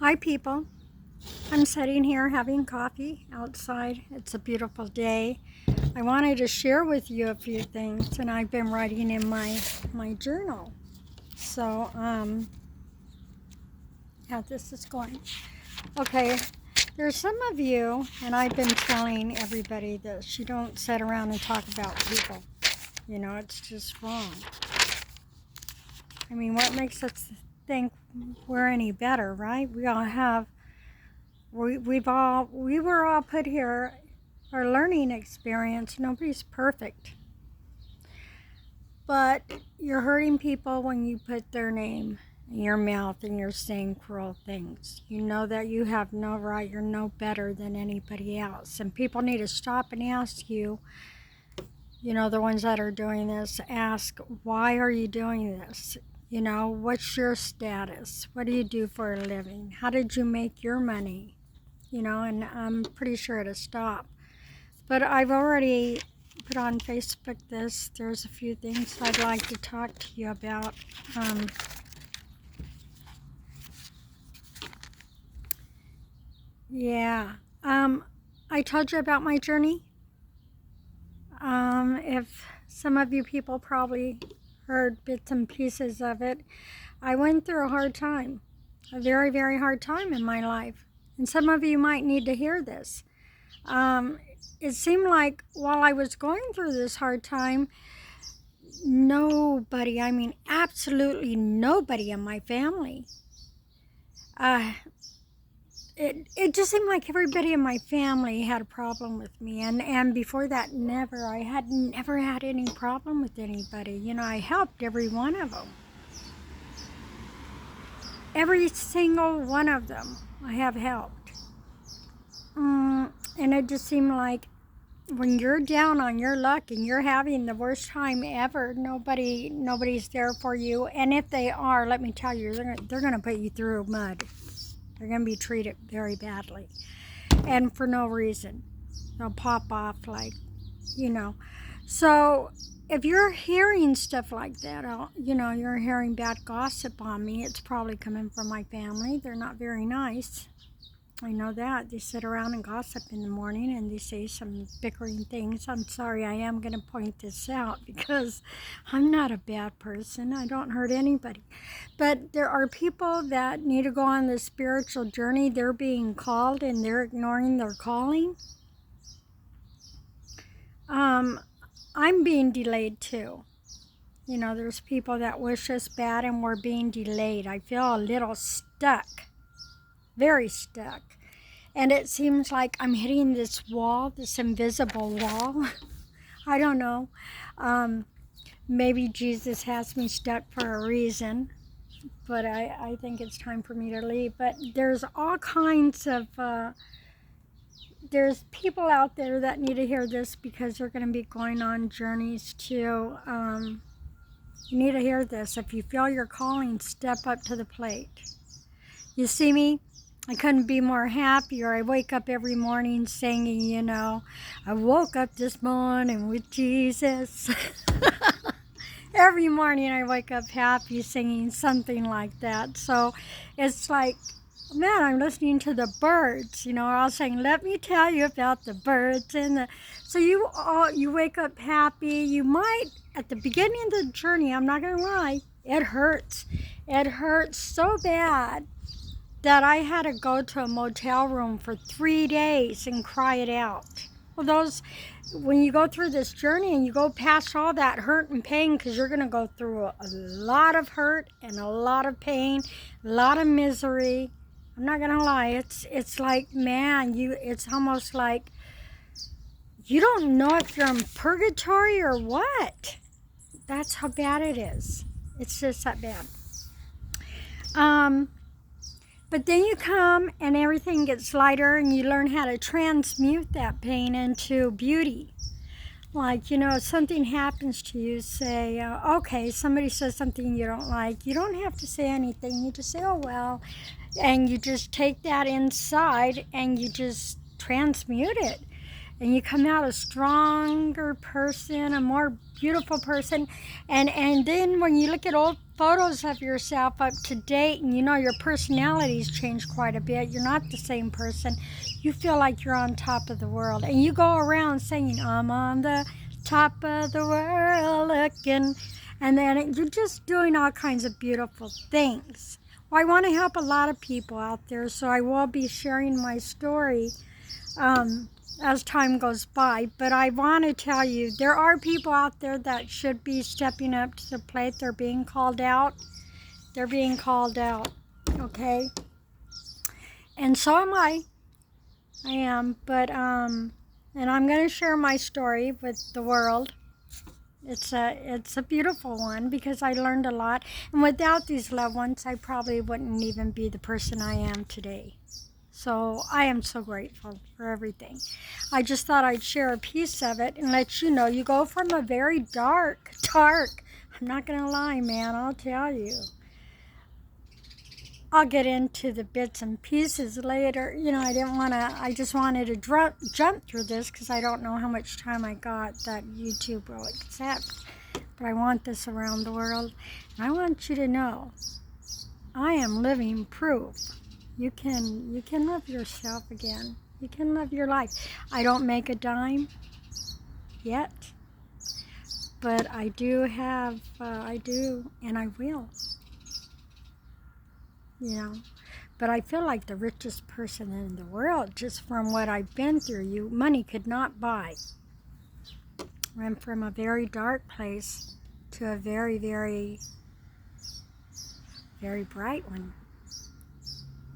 Hi people, I'm sitting here having coffee outside. It's a beautiful day. I wanted to share with you a few things, and I've been writing in my journal. So, how this is going. Okay, there's some of you, and I've been telling everybody this, you don't sit around and talk about people. You know, it's just wrong. I mean, what makes us think we're any better, right? We all have we were all put here, our learning experience. Nobody's perfect, but you're hurting people when you put their name in your mouth and you're saying cruel things. You know that you have no right, you're no better than anybody else, and people need to stop and ask you, the ones that are doing this, ask, why are you doing this? What's your status? What do you do for a living? How did you make your money? And I'm pretty sure it'll stop. But I've already put on Facebook this. There's a few things I'd like to talk to you about. I told you about my journey. If some of you people probably heard bits and pieces of it, I went through a hard time, a very, very hard time in my life. And some of you might need to hear this. It seemed like while I was going through this hard time, nobody, I mean absolutely nobody in my family, it just seemed like everybody in my family had a problem with me. And before that, I had never had any problem with anybody. I helped every one of them. Every single one of them I have helped. And it just seemed like when you're down on your luck and you're having the worst time ever, nobody's there for you. And if they are, let me tell you, they're going to put you through mud. They're going to be treated very badly. And for no reason. They'll pop off So if you're hearing stuff like that, you're hearing bad gossip on me, it's probably coming from my family. They're not very nice. I know that. They sit around and gossip in the morning and they say some bickering things. I'm sorry, I am going to point this out because I'm not a bad person. I don't hurt anybody. But there are people that need to go on this spiritual journey. They're being called and they're ignoring their calling. I'm being delayed too. There's people that wish us bad and we're being delayed. I feel a little stuck. Very stuck. And it seems like I'm hitting this wall, this invisible wall. I don't know. Maybe Jesus has me stuck for a reason, but I think it's time for me to leave. But there's all kinds of, there's people out there that need to hear this because they're going to be going on journeys too. You need to hear this. If you feel your calling, step up to the plate. You see me? I couldn't be more happier. I wake up every morning singing, I woke up this morning with Jesus. Every morning I wake up happy singing something like that. So it's like, man, I'm listening to the birds, I was saying, let me tell you about the birds. So you wake up happy. You might, at the beginning of the journey, I'm not going to lie, it hurts. It hurts so bad that I had to go to a motel room for 3 days and cry it out. Well, when you go through this journey and you go past all that hurt and pain, because you're going to go through a lot of hurt and a lot of pain, a lot of misery. I'm not going to lie, it's like, man, it's almost like you don't know if you're in purgatory or what. That's how bad it is. It's just that bad. But then you come and everything gets lighter and you learn how to transmute that pain into beauty. Like, something happens to you, say, okay, somebody says something you don't like. You don't have to say anything. You just say, oh, well. And you just take that inside and you just transmute it. and you come out a stronger person, a more beautiful person. And then when you look at old photos of yourself up to date, and you know your personality's changed quite a bit, you're not the same person. You feel like you're on top of the world, and you go around singing, I'm on the top of the world looking, and then you're just doing all kinds of beautiful things. Well, I want to help a lot of people out there, so I will be sharing my story as time goes by. But I want to tell you, there are people out there that should be stepping up to the plate. They're being called out. They're being called out, okay? And so am I. I am, but, and I'm going to share my story with the world. It's a beautiful one because I learned a lot. And without these loved ones, I probably wouldn't even be the person I am today. So I am so grateful for everything. I just thought I'd share a piece of it and let you know. You go from a very dark, I'm not going to lie, man, I'll tell you. I'll get into the bits and pieces later. You know, I just wanted to jump through this because I don't know how much time I got that YouTube will accept. But I want this around the world. And I want you to know, I am living proof. You can love yourself again. You can love your life. I don't make a dime yet. But I do have, and I will. You know, but I feel like the richest person in the world just from what I've been through. Money could not buy. I went from a very dark place to a very, very, very bright one.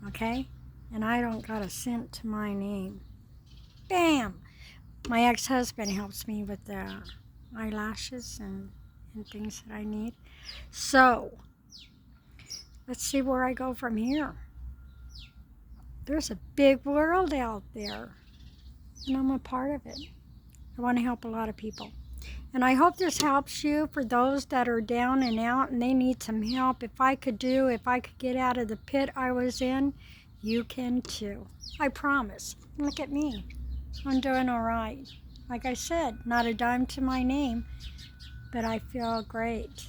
Okay? And I don't got a cent to my name. Bam! My ex-husband helps me with the eyelashes and things that I need. So, let's see where I go from here. There's a big world out there, and I'm a part of it. I want to help a lot of people. And I hope this helps you for those that are down and out and they need some help. If I could get out of the pit I was in, you can too. I promise. Look at me. I'm doing all right. Like I said, not a dime to my name, but I feel great.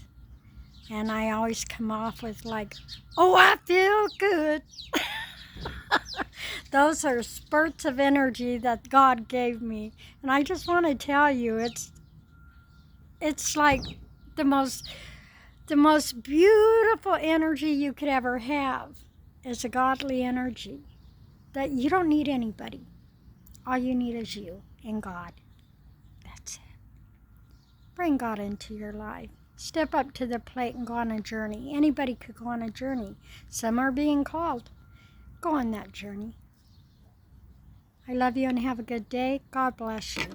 And I always come off with like, oh, I feel good. Those are spurts of energy that God gave me. And I just want to tell you, it's like the most beautiful energy you could ever have is a godly energy. That you don't need anybody. All you need is you and God. That's it. Bring God into your life. Step up to the plate and go on a journey. Anybody could go on a journey. Some are being called. Go on that journey. I love you and have a good day. God bless you.